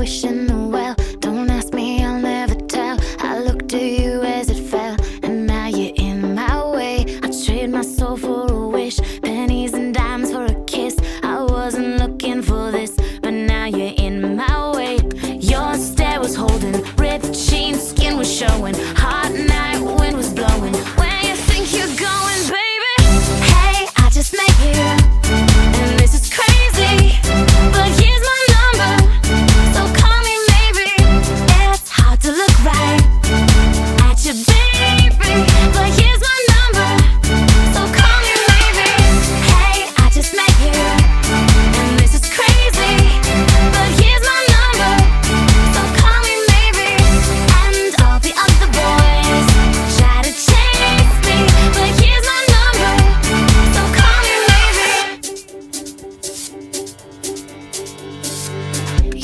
wishing the well. Don't ask me, I'll never tell. I looked at you as it fell, and now you're in my way. I trade my soul for a wish, pennies and dimes for a kiss. I wasn't looking for this, but now you're in my way. Your stare was holding, ripped jeans, skin was showing. Hot night, wind was blowing. Where you think you're going, baby? Hey, I just met you, and this is crazy, but here's my number, so call me maybe. It's hard to look right at you, baby, but here's my number, so call me maybe. Hey, I just met you, and this is crazy, but here's my number, so call me maybe. And all the other boys try to chase me, but here's my number, so call me maybe.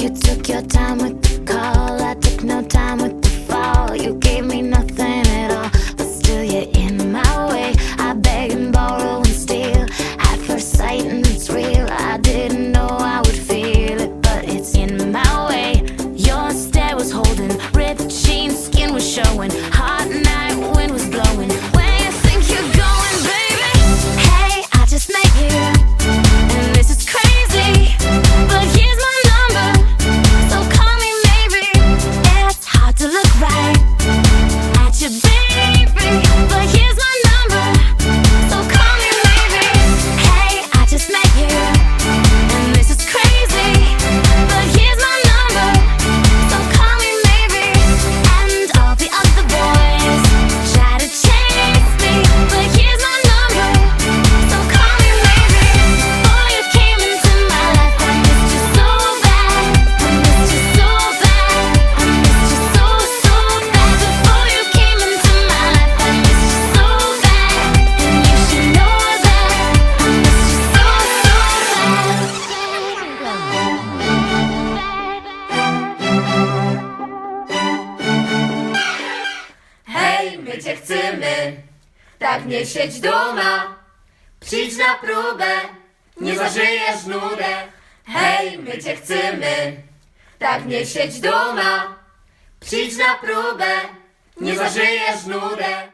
You took your time with the call, I took no time with the fall. You gave me nothing at all, but still you're in my way. I beg and borrow and steal at first sight, and it's real. I didn't know I would feel it, but it's in my way. Your stare was holding, ripped jeans, skin was showing. Hot night, wind was blowing. Where you think you're going, baby? Hey, I just met you, and this is crazy, but here's my number, so call me maybe. It's hard to look right at you, baby, but here's my number, so call me maybe. Hey, I just met you, and this is crazy, but here's my number, so call me maybe. And all the other boys try to chase me, but here's my number, so call me maybe. Before you came into my life, I missed you so bad. I missed you so bad. I missed you so, so bad. Before you came into my life, I missed you so bad. And you should know that I missed you so, Hej, my cię chcemy, tak nie siedź doma. Przyjdź na próbę, nie zażyjesz nudę. Hej, my cię chcemy, tak nie siedź doma. Przyjdź na próbę, nie zażyjesz nudę.